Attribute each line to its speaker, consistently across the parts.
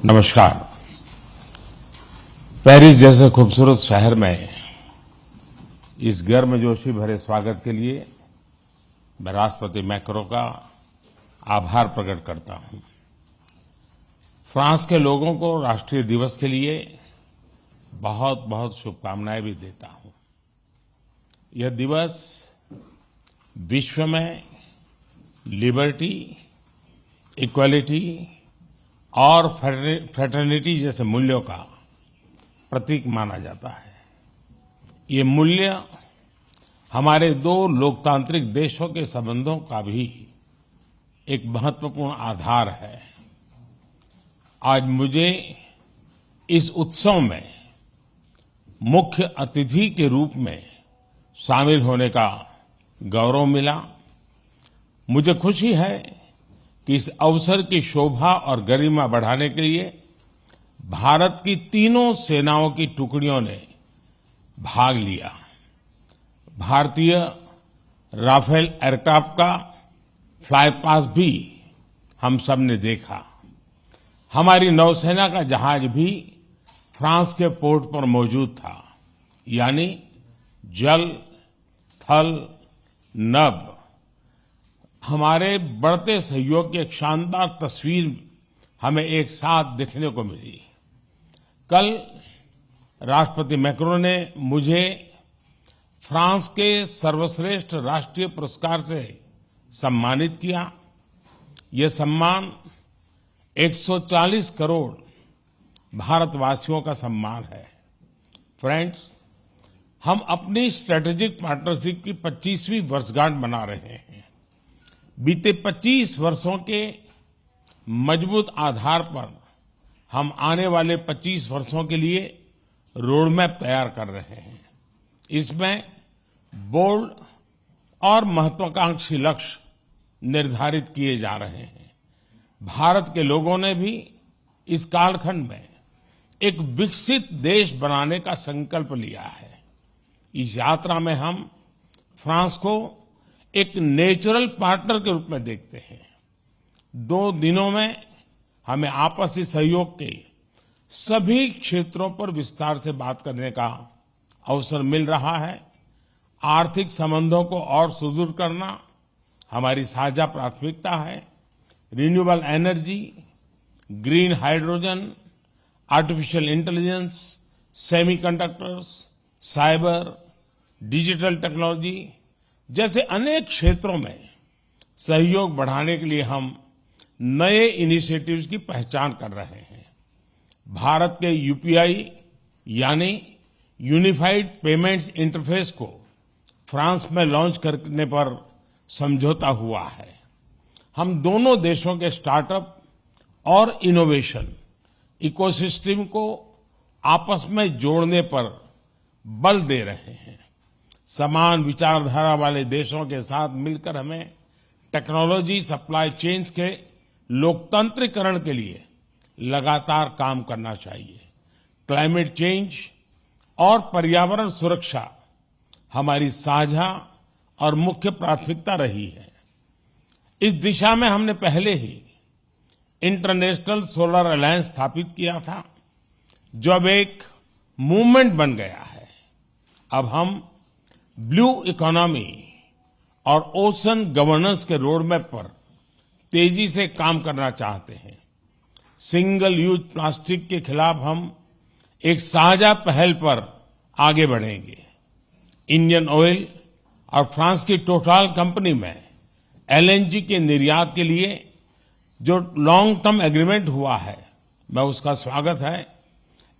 Speaker 1: नमस्कार। पेरिस जैसे खूबसूरत शहर में इस गर्मजोशी भरे स्वागत के लिए मैं राष्ट्रपति मैक्रों का आभार प्रकट करता हूं। फ्रांस के लोगों को राष्ट्रीय दिवस के लिए बहुत बहुत शुभकामनाएं भी देता हूं। यह दिवस विश्व में लिबर्टी, इक्वालिटी और फ्रेटर्निटी जैसे मूल्यों का प्रतीक माना जाता है। ये मूल्य हमारे दो लोकतांत्रिक देशों के संबंधों का भी एक महत्वपूर्ण आधार है। आज मुझे इस उत्सव में मुख्य अतिथि के रूप में शामिल होने का गौरव मिला। मुझे खुशी है कि इस अवसर की शोभा और गरिमा बढ़ाने के लिए भारत की तीनों सेनाओं की टुकड़ियों ने भाग लिया। भारतीय राफेल एयरक्राफ्ट का फ्लाई पास्ट भी हम सब ने देखा। हमारी नौसेना का जहाज भी फ्रांस के पोर्ट पर मौजूद था, यानी जल, थल, नभ हमारे बढ़ते सहयोग की एक शानदार तस्वीर हमें एक साथ देखने को मिली। कल राष्ट्रपति मैक्रों ने मुझे फ्रांस के सर्वश्रेष्ठ राष्ट्रीय पुरस्कार से सम्मानित किया। ये सम्मान 140 करोड़ भारतवासियों का सम्मान है। फ्रेंड्स, हम अपनी स्ट्रेटेजिक पार्टनरशिप की 25वीं वर्षगांठ मना रहे हैं। बीते 25 वर्षों के मजबूत आधार पर हम आने वाले 25 वर्षों के लिए रोड मैप तैयार कर रहे हैं। इसमें बोल्ड और महत्वाकांक्षी लक्ष्य निर्धारित किए जा रहे हैं। भारत के लोगों ने भी इस कालखंड में एक विकसित देश बनाने का संकल्प लिया है। इस यात्रा में हम फ्रांस को एक नेचुरल पार्टनर के रूप में देखते हैं। 2 दिनों में हमें आपसी सहयोग के सभी क्षेत्रों पर विस्तार से बात करने का अवसर मिल रहा है। आर्थिक संबंधों को और सुदृढ़ करना हमारी साझा प्राथमिकता है। Renewable energy, green hydrogen, artificial intelligence, semiconductors, cyber, digital technology जैसे अनेक क्षेत्रों में सहयोग बढ़ाने के लिए हम नए इनिशिएटिव्स की पहचान कर रहे हैं। भारत के यूपीआई यानी यूनिफाइड पेमेंट्स इंटरफेस को फ्रांस में लॉन्च करने पर समझौता हुआ है। हम दोनों देशों के स्टार्टअप और इनोवेशन इकोसिस्टम को आपस में जोड़ने पर बल दे रहे हैं। समान विचारधारा वाले देशों के साथ मिलकर हमें टेक्नोलॉजी सप्लाई चेन्स के लोकतंत्रीकरण के लिए लगातार काम करना चाहिए। क्लाइमेट चेंज और पर्यावरण सुरक्षा हमारी साझा और मुख्य प्राथमिकता रही है। इस दिशा में हमने पहले ही इंटरनेशनल सोलर अलायंस स्थापित किया था, जो अब एक मूवमेंट बन गया है। अब हम ब्लू इकोनॉमी और ओशन गवर्नेंस के रोडमैप पर तेजी से काम करना चाहते हैं। सिंगल यूज प्लास्टिक के खिलाफ हम एक साझा पहल पर आगे बढ़ेंगे। इंडियन ऑयल और फ्रांस की टोटल कंपनी में एलएनजी के निर्यात के लिए जो लॉन्ग टर्म एग्रीमेंट हुआ है, मैं उसका स्वागत है।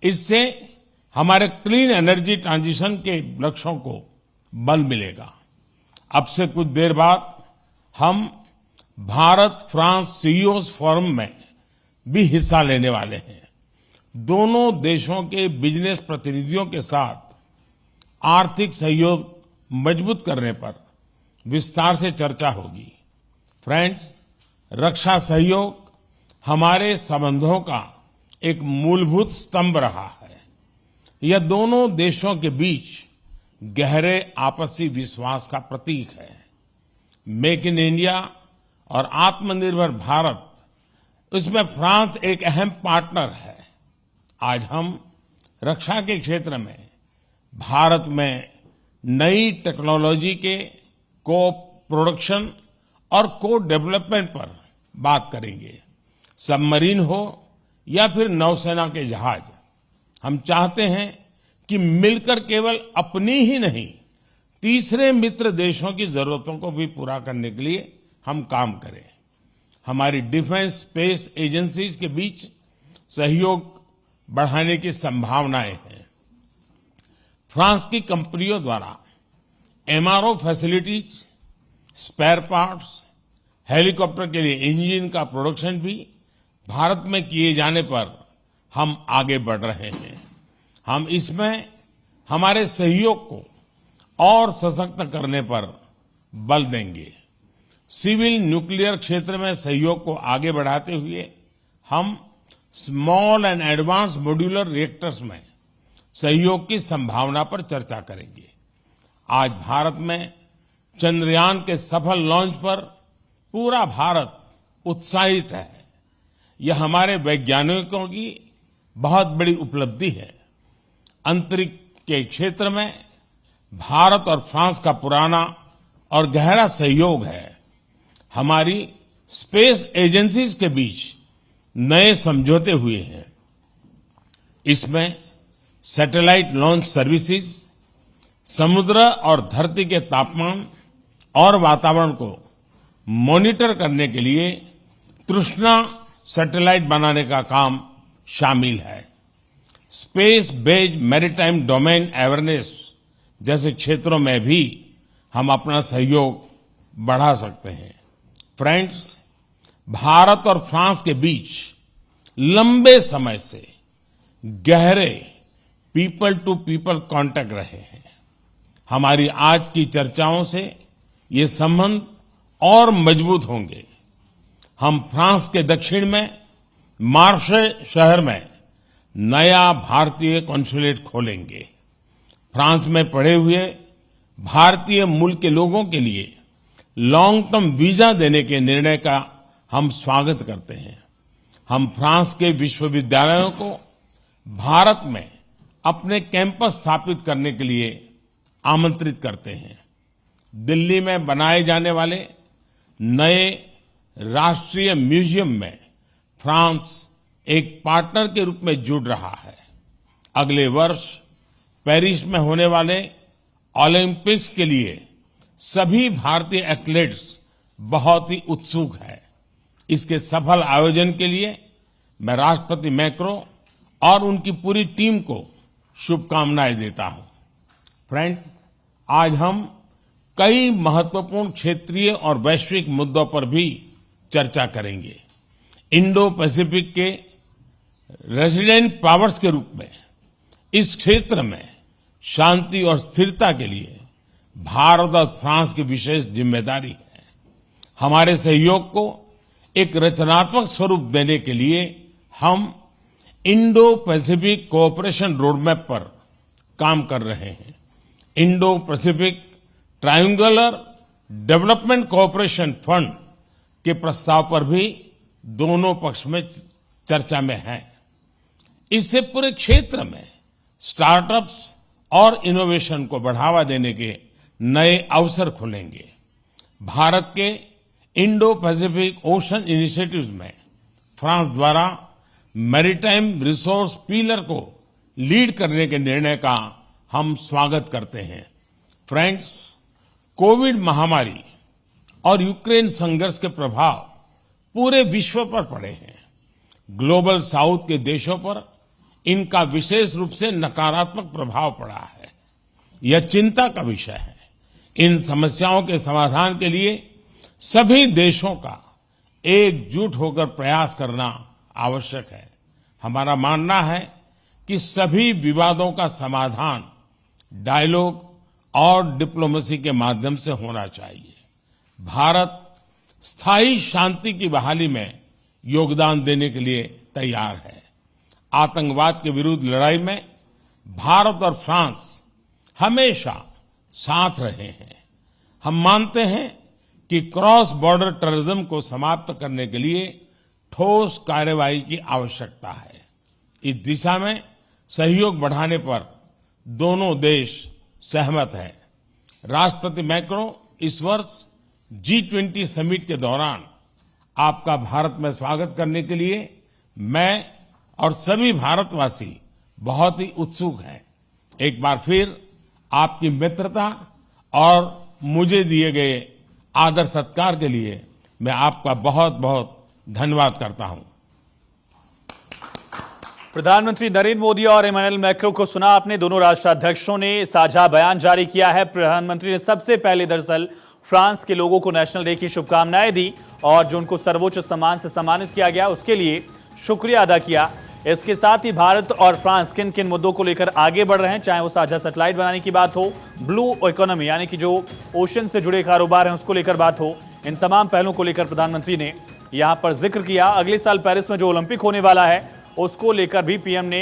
Speaker 1: इससे हमारे क्लीन एनर्जी ट्रांजिशन के लक्ष्यों को बल मिलेगा। अब से कुछ देर बाद हम भारत फ्रांस सीईओज फोरम में भी हिस्सा लेने वाले हैं। दोनों देशों के बिजनेस प्रतिनिधियों के साथ आर्थिक सहयोग मजबूत करने पर विस्तार से चर्चा होगी। फ्रेंड्स, रक्षा सहयोग हमारे संबंधों का एक मूलभूत स्तंभ रहा है। यह दोनों देशों के बीच गहरे आपसी विश्वास का प्रतीक है। मेक इन इंडिया और आत्मनिर्भर भारत उसमें फ्रांस एक अहम पार्टनर है। आज हम रक्षा के क्षेत्र में भारत में नई टेक्नोलॉजी के को प्रोडक्शन और को डेवलपमेंट पर बात करेंगे। सबमरीन हो या फिर नौसेना के जहाज, हम चाहते हैं कि मिलकर केवल अपनी ही नहीं, तीसरे मित्र देशों की जरूरतों को भी पूरा करने के लिए हम काम करें। हमारी डिफेंस स्पेस एजेंसीज के बीच सहयोग बढ़ाने की संभावनाएं हैं। फ्रांस की कंपनियों द्वारा MRO facilities, spare parts, helicopter के लिए इंजन का प्रोडक्शन भी भारत में किए जाने पर हम आगे बढ़ रहे हैं। हम इसमें हमारे सहयोग को और सशक्त करने पर बल देंगे। सिविल न्यूक्लियर क्षेत्र में सहयोग को आगे बढ़ाते हुए हम small and advance modular reactors में सहयोग की संभावना पर चर्चा करेंगे। आज भारत में चंद्रयान के सफल लॉन्च पर पूरा भारत उत्साहित है। यह हमारे वैज्ञानिकों की बहुत बड़ी उपलब्धि है। अंतरिक्ष के क्षेत्र में भारत और फ्रांस का पुराना और गहरा सहयोग है। हमारी स्पेस एजेंसीज के बीच नए समझौते हुए हैं। इसमें सैटेलाइट लॉन्च सर्विसेज, समुद्र और धरती के तापमान और वातावरण को मॉनिटर करने के लिए तृष्णा सैटेलाइट बनाने का काम शामिल है। Space based maritime domain awareness जैसे क्षेत्रों में भी हम अपना सहयोग बढ़ा सकते हैं। फ्रेंड्स, भारत और फ्रांस के बीच लंबे समय से गहरे पीपल टू पीपल कांटेक्ट रहे हैं। हमारी आज की चर्चाओं से ये संबंध और मजबूत होंगे। हम फ्रांस के दक्षिण में मार्से शहर में नया भारतीय कॉन्सुलेट खोलेंगे। फ्रांस में पढ़े हुए भारतीय मूल के लोगों के लिए लॉन्ग टर्म वीजा देने के निर्णय का हम स्वागत करते हैं। हम फ्रांस के विश्वविद्यालयों को भारत में अपने कैंपस स्थापित करने के लिए आमंत्रित करते हैं। दिल्ली में बनाए जाने वाले नए राष्ट्रीय म्यूजियम में फ्रांस एक पार्टनर के रूप में जुड़ रहा है। अगले वर्ष पेरिस में होने वाले ओलंपिक्स के लिए सभी भारतीय एथलीट्स बहुत ही उत्सुक हैं। इसके सफल आयोजन के लिए मैं राष्ट्रपति मैक्रो और उनकी पूरी टीम को शुभकामनाएं देता हूं। फ्रेंड्स, आज हम कई महत्वपूर्ण क्षेत्रीय और वैश्विक मुद्दों पर भी चर्चा करेंगे। इंडो पैसिफिक के रेसिडेंट पावर्स के रूप में इस क्षेत्र में शांति और स्थिरता के लिए भारत और फ्रांस की विशेष जिम्मेदारी है। हमारे सहयोग को एक रचनात्मक स्वरूप देने के लिए हम इंडो पैसिफिक कोऑपरेशन रोडमैप पर काम कर रहे हैं। Indo Pacific triangular development cooperation fund के प्रस्ताव पर भी दोनों पक्ष में चर्चा में है। इससे पूरे क्षेत्र में स्टार्टअप्स और इनोवेशन को बढ़ावा देने के नए अवसर खुलेंगे। भारत के इंडो पैसिफिक ओशन इनिशिएटिव्स में फ्रांस द्वारा मैरीटाइम रिसोर्स पिलर को लीड करने के निर्णय का हम स्वागत करते हैं। फ्रेंड्स, कोविड महामारी और यूक्रेन संघर्ष के प्रभाव पूरे विश्व पर पड़े हैं। ग्लोबल साउथ के देशों पर इनका विशेष रूप से नकारात्मक प्रभाव पड़ा है। यह चिंता का विषय है। इन समस्याओं के समाधान के लिए सभी देशों का एकजुट होकर प्रयास करना आवश्यक है। हमारा मानना है कि सभी विवादों का समाधान डायलॉग और डिप्लोमेसी के माध्यम से होना चाहिए। भारत स्थायी शांति की बहाली में योगदान देने के लिए तैयार है। आतंकवाद के विरुद्ध लड़ाई में भारत और फ्रांस हमेशा साथ रहे हैं। हम मानते हैं कि क्रॉस बॉर्डर टेररिज्म को समाप्त करने के लिए ठोस कार्यवाही की आवश्यकता है। इस दिशा में सहयोग बढ़ाने पर दोनों देश सहमत हैं। राष्ट्रपति मैक्रो इस वर्ष G20 समिट के दौरान आपका भारत में स्वागत करने के लिए मैं और सभी भारतवासी बहुत ही उत्सुक हैं। एक बार फिर आपकी मित्रता और मुझे दिए गए आदर सत्कार के लिए मैं आपका बहुत बहुत धन्यवाद करता हूं।
Speaker 2: प्रधानमंत्री नरेंद्र मोदी और इमैनुअल मैक्रों को सुना आपने। दोनों राष्ट्राध्यक्षों ने साझा बयान जारी किया है। प्रधानमंत्री ने सबसे पहले दरअसल फ्रांस के लोगों को नेशनल डे की शुभकामनाएं दी और जो उनको सर्वोच्च सम्मान से सम्मानित किया गया उसके लिए शुक्रिया अदा किया। इसके साथ ही भारत और फ्रांस किन किन मुद्दों को लेकर आगे बढ़ रहे हैं, चाहे वो साझा सैटेलाइट बनाने की बात हो, ब्लू इकोनॉमी यानी कि जो ओशन से जुड़े कारोबार हैं उसको लेकर बात हो, इन तमाम पहलुओं को लेकर प्रधानमंत्री ने यहां पर जिक्र किया। अगले साल पेरिस में जो ओलंपिक होने वाला है उसको लेकर भी पीएम ने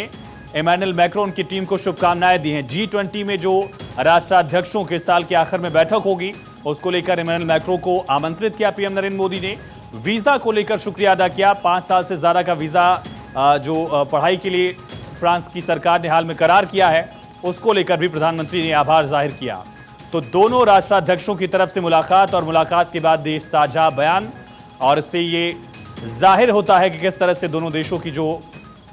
Speaker 2: इमैनुअल मैक्रोन की टीम को शुभकामनाएं दी हैं। G20 में जो राष्ट्राध्यक्षों के साल के आखिर में बैठक होगी उसको लेकर इमैनुअल मैक्रों को आमंत्रित किया पीएम नरेंद्र मोदी ने। वीजा को लेकर शुक्रिया अदा किया। 5 साल से ज्यादा का वीजा जो पढ़ाई के लिए फ्रांस की सरकार ने हाल में करार किया है उसको लेकर भी प्रधानमंत्री ने आभार जाहिर किया। तो दोनों राष्ट्राध्यक्षों की तरफ से मुलाकात और मुलाकात के बाद देश साझा बयान, और इससे ये जाहिर होता है कि किस तरह से दोनों देशों की जो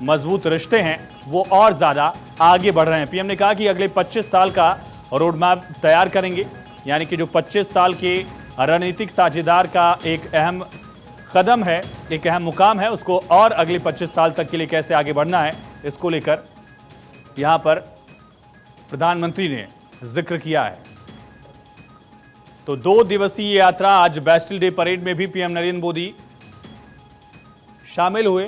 Speaker 2: मजबूत रिश्ते हैं वो और ज्यादा आगे बढ़ रहे हैं। पीएम ने कहा कि अगले 25 साल का रोड मैप तैयार करेंगे, यानी कि जो 25 साल के रणनीतिक साझेदार का एक अहम कदम है, एक अहम मुकाम है, उसको और अगले 25 साल तक के लिए कैसे आगे बढ़ना है इसको लेकर यहां पर प्रधानमंत्री ने जिक्र किया है। तो 2 दिवसीय यात्रा आज बैस्टिल डे परेड में भी पीएम नरेंद्र मोदी शामिल हुए।